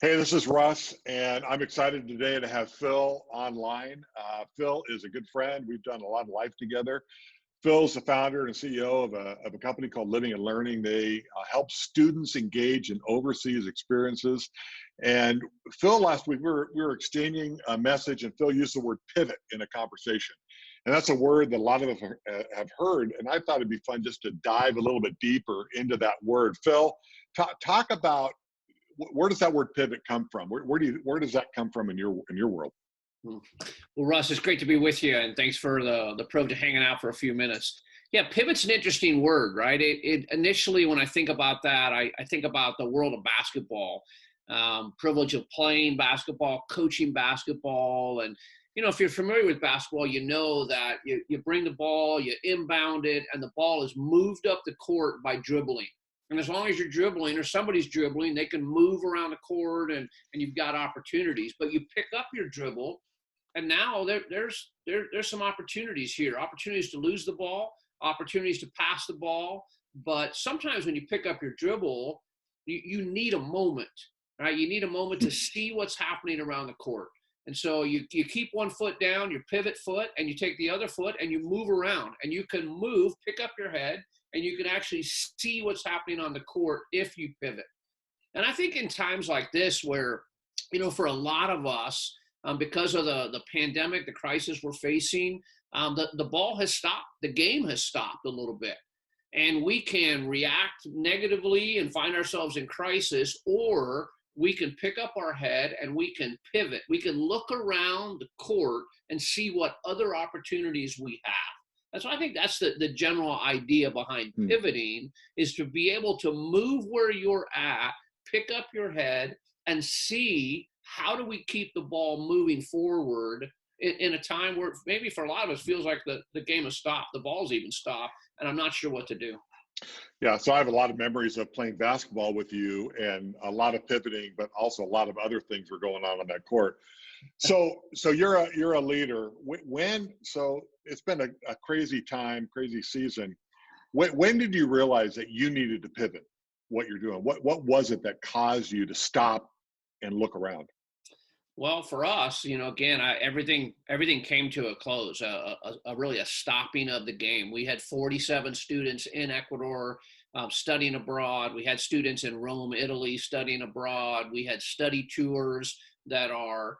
Hey, this is Russ, and I'm excited today to have Phil online. Phil is a good friend. We've done a lot of life together. Phil's the founder and CEO of a company called Living and Learning. They help students engage in overseas experiences. And Phil, last week, we were exchanging a message, and Phil used the word pivot in a conversation. And that's a word that a lot of us have heard, and I thought it'd be fun just to dive a little bit deeper into that word. Phil, talk about where does that word pivot come from? Where does that come from in your world? Well, Russ, it's great to be with you, and thanks for the privilege of hanging out for a few minutes. Yeah, pivot's an interesting word, right? It initially, when I think about that, I think about the world of basketball, privilege of playing basketball, coaching basketball, and if you're familiar with basketball, you know that you bring the ball, you inbound it, and the ball is moved up the court by dribbling. And as long as you're dribbling or somebody's dribbling, they can move around the court and you've got opportunities. But you pick up your dribble, and now there's some opportunities here, opportunities to lose the ball, opportunities to pass the ball. But sometimes when you pick up your dribble, you need a moment, right? You need a moment to see what's happening around the court. And so you keep one foot down, your pivot foot, and you take the other foot and you move around. And you can move, pick up your head, and you can actually see what's happening on the court if you pivot. And I think in times like this where, for a lot of us, because of the pandemic, the crisis we're facing, the ball has stopped. The game has stopped a little bit. And we can react negatively and find ourselves in crisis, or we can pick up our head and we can pivot. We can look around the court and see what other opportunities we have. And so I think that's the general idea behind pivoting, is to be able to move where you're at, pick up your head, and see how do we keep the ball moving forward in a time where maybe for a lot of us feels like the game has stopped, the ball's even stopped, and I'm not sure what to do. Yeah, so I have a lot of memories of playing basketball with you, and a lot of pivoting, but also a lot of other things were going on that court. So you're a leader. So it's been a crazy time, crazy season. When did you realize that you needed to pivot what you're doing? What was it that caused you to stop and look around? Well, for us, again, everything came to a close, really a stopping of the game. We had 47 students in Ecuador studying abroad. We had students in Rome, Italy studying abroad. We had study tours that are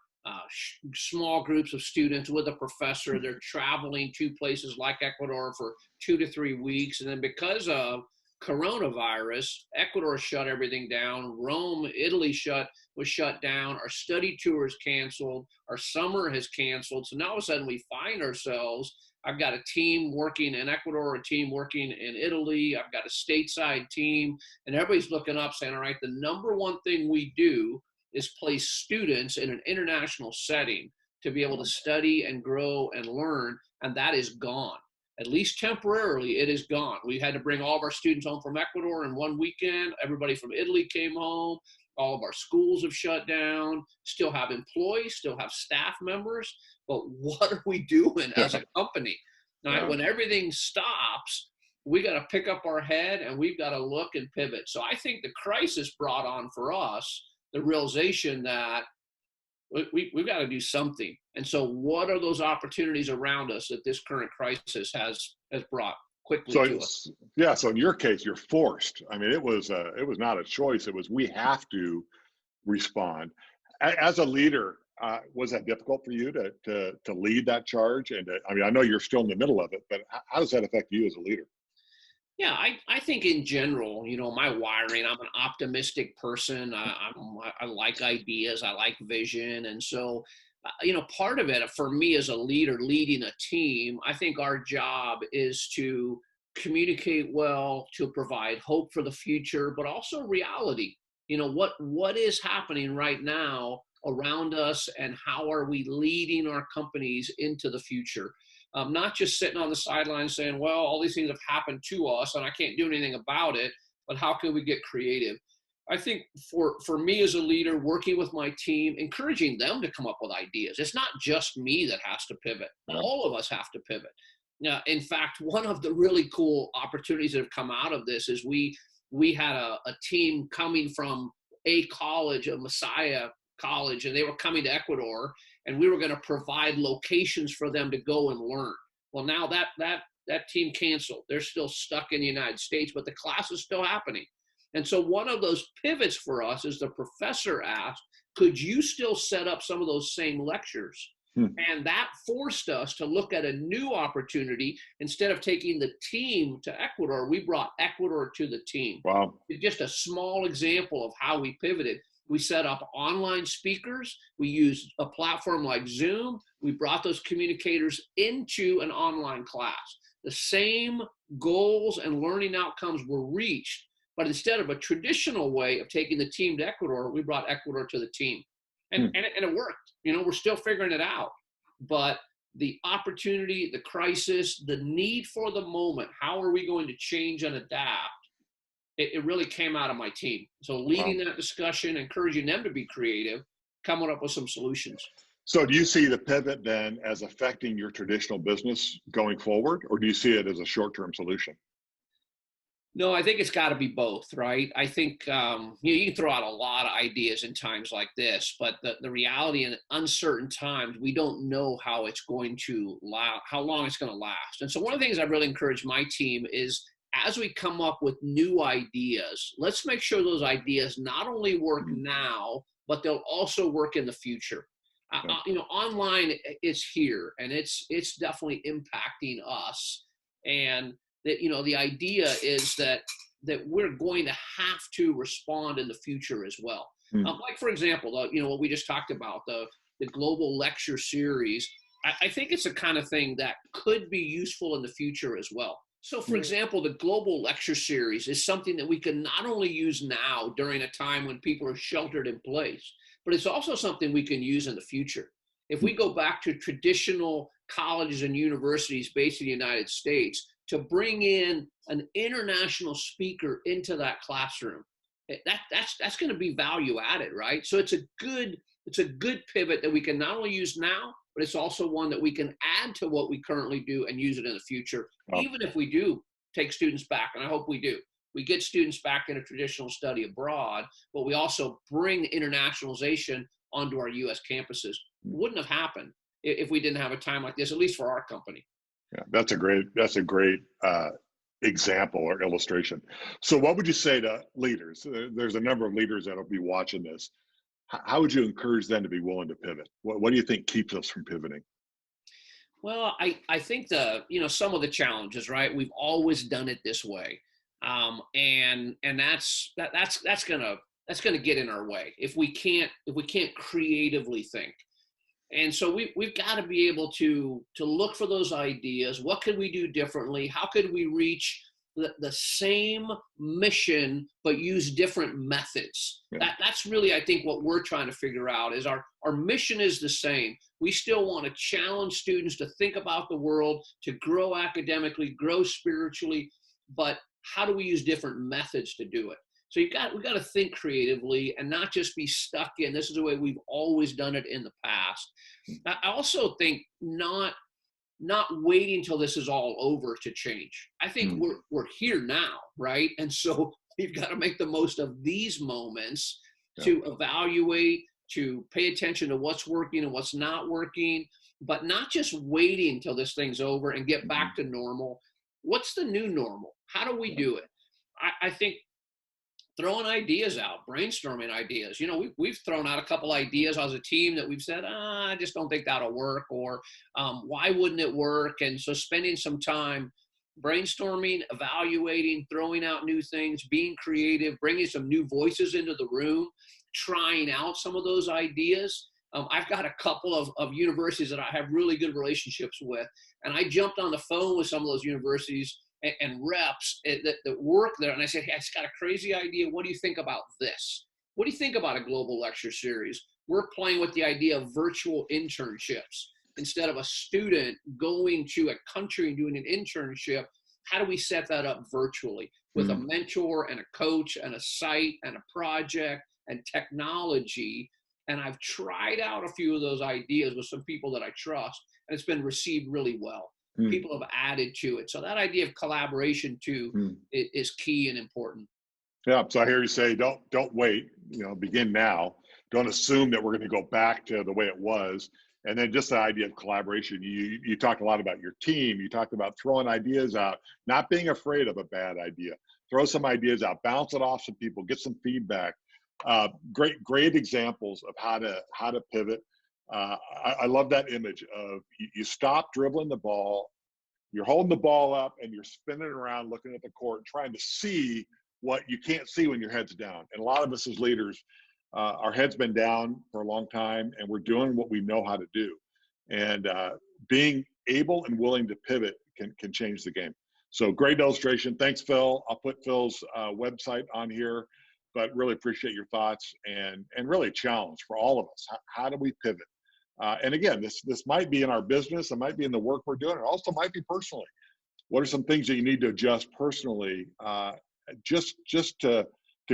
small groups of students with a professor. They're traveling to places like Ecuador for 2 to 3 weeks. And then because of coronavirus, Ecuador shut everything down. Rome, Italy was shut down. Our study tour is canceled. Our summer has canceled. So now all of a sudden we find ourselves, I've got a team working in Ecuador, a team working in Italy. I've got a stateside team, and everybody's looking up saying, all right, the number one thing we do is place students in an international setting to be able to study and grow and learn, and that is gone. At least temporarily, it is gone. We had to bring all of our students home from Ecuador in one weekend. Everybody from Italy came home. All of our schools have shut down, still have employees, still have staff members. But what are we doing as a company? Now, when everything stops, we got to pick up our head and we've got to look and pivot. So I think the crisis brought on for us the realization that we've got to do something. And so what are those opportunities around us that this current crisis has brought quickly to us? Yeah, so in your case, you're forced. I mean, it was not a choice. It was, we have to respond. As a leader, was that difficult for you to lead that charge? And I know you're still in the middle of it, but how does that affect you as a leader? Yeah, I think in general, my wiring, I'm an optimistic person. I like ideas. I like vision. And so, part of it for me as a leader leading a team, I think our job is to communicate well, to provide hope for the future, but also reality. What is happening right now around us, and how are we leading our companies into the future? Not just sitting on the sidelines saying, well, all these things have happened to us and I can't do anything about it, but how can we get creative? I think for me as a leader, working with my team, encouraging them to come up with ideas. It's not just me that has to pivot. All of us have to pivot. Now, in fact, one of the really cool opportunities that have come out of this is we had a team coming from a college, a Messiah college, and they were coming to Ecuador, and we were going to provide locations for them to go and learn. Well, now that team canceled. They're still stuck in the United States, but the class is still happening. And so one of those pivots for us is the professor asked, could you still set up some of those same lectures? And that forced us to look at a new opportunity. Instead of taking the team to Ecuador, we brought Ecuador to the team. Wow. It's just a small example of how we pivoted. We set up online speakers. We used a platform like Zoom. We brought those communicators into an online class. The same goals and learning outcomes were reached, but instead of a traditional way of taking the team to Ecuador, we brought Ecuador to the team. And it worked. You know, we're still figuring it out. But the opportunity, the crisis, the need for the moment, how are we going to change and adapt? It really came out of my team. So leading that discussion, encouraging them to be creative, coming up with some solutions. So do you see the pivot then as affecting your traditional business going forward, or do you see it as a short-term solution? No, I think it's got to be both, right? I think you can throw out a lot of ideas in times like this, but the reality in uncertain times, we don't know how it's going to how long it's going to last. And so one of the things I really encourage my team is, as we come up with new ideas, let's make sure those ideas not only work now, but they'll also work in the future. You know, online is here, and it's definitely impacting us. And that, you know, the idea is that we're going to have to respond in the future as well. Like, for example, you know, what we just talked about, the global lecture series, I think it's the kind of thing that could be useful in the future as well. So, for example, the global lecture series is something that we can not only use now during a time when people are sheltered in place, but it's also something we can use in the future. If we go back to traditional colleges and universities based in the United States, to bring in an international speaker into that classroom, that's going to be value added, right? So it's a good pivot that we can not only use now, but it's also one that we can add to what we currently do and use it in the future, even if we do take students back, and I hope we do. We get students back in a traditional study abroad, but we also bring internationalization onto our U.S. campuses. It wouldn't have happened if we didn't have a time like this, at least for our company. Yeah, that's a great example or illustration. So what would you say to leaders? There's a number of leaders that'll be watching this. How would you encourage them to be willing to pivot? What do you think keeps us from pivoting? Well, I think some of the challenges, right? We've always done it this way, and that's gonna get in our way if we can't creatively think. And so we've got to be able to look for those ideas. What could we do differently? How could we reach the same mission but use different methods? That's really, I think, what we're trying to figure out. Is our mission is the same. We still want to challenge students to think about the world, to grow academically, grow spiritually, but how do we use different methods to do it? So we've got to think creatively and not just be stuck in, this is the way we've always done it in the past. I also think not waiting until this is all over to change. I think we're here now, right? And so we've got to make the most of these moments to evaluate, to pay attention to what's working and what's not working, but not just waiting until this thing's over and get back to normal. What's the new normal? How do we do it? I think throwing ideas out, brainstorming ideas. You know, we've thrown out a couple ideas as a team that we've said, I just don't think that'll work, or why wouldn't it work? And so spending some time brainstorming, evaluating, throwing out new things, being creative, bringing some new voices into the room, trying out some of those ideas. I've got a couple of universities that I have really good relationships with, and I jumped on the phone with some of those universities and reps that work there. And I said, hey, I just got a crazy idea. What do you think about this? What do you think about a global lecture series? We're playing with the idea of virtual internships. Instead of a student going to a country and doing an internship, how do we set that up virtually with a mentor and a coach and a site and a project and technology? And I've tried out a few of those ideas with some people that I trust, and it's been received really well. People have added to it. So that idea of collaboration too is key and important. Yeah. So I hear you say, don't wait, begin now. Don't assume that we're going to go back to the way it was. And then just the idea of collaboration. You talked a lot about your team. You talked about throwing ideas out, not being afraid of a bad idea. Throw some ideas out, bounce it off some people, get some feedback. Great examples of how to pivot. I love that image of you stop dribbling the ball, you're holding the ball up, and you're spinning around looking at the court, trying to see what you can't see when your head's down. And a lot of us as leaders, our head's been down for a long time, and we're doing what we know how to do. And being able and willing to pivot can change the game. So great illustration. Thanks, Phil. I'll put Phil's website on here, but really appreciate your thoughts and really a challenge for all of us. How do we pivot? And again, this might be in our business, it might be in the work we're doing, it also might be personally. What are some things that you need to adjust personally, just to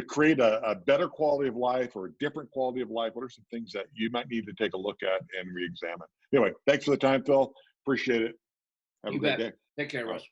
create a better quality of life or a different quality of life? What are some things that you might need to take a look at and re-examine? Anyway, thanks for the time, Phil. Appreciate it. Have a great day. Take care, Russ.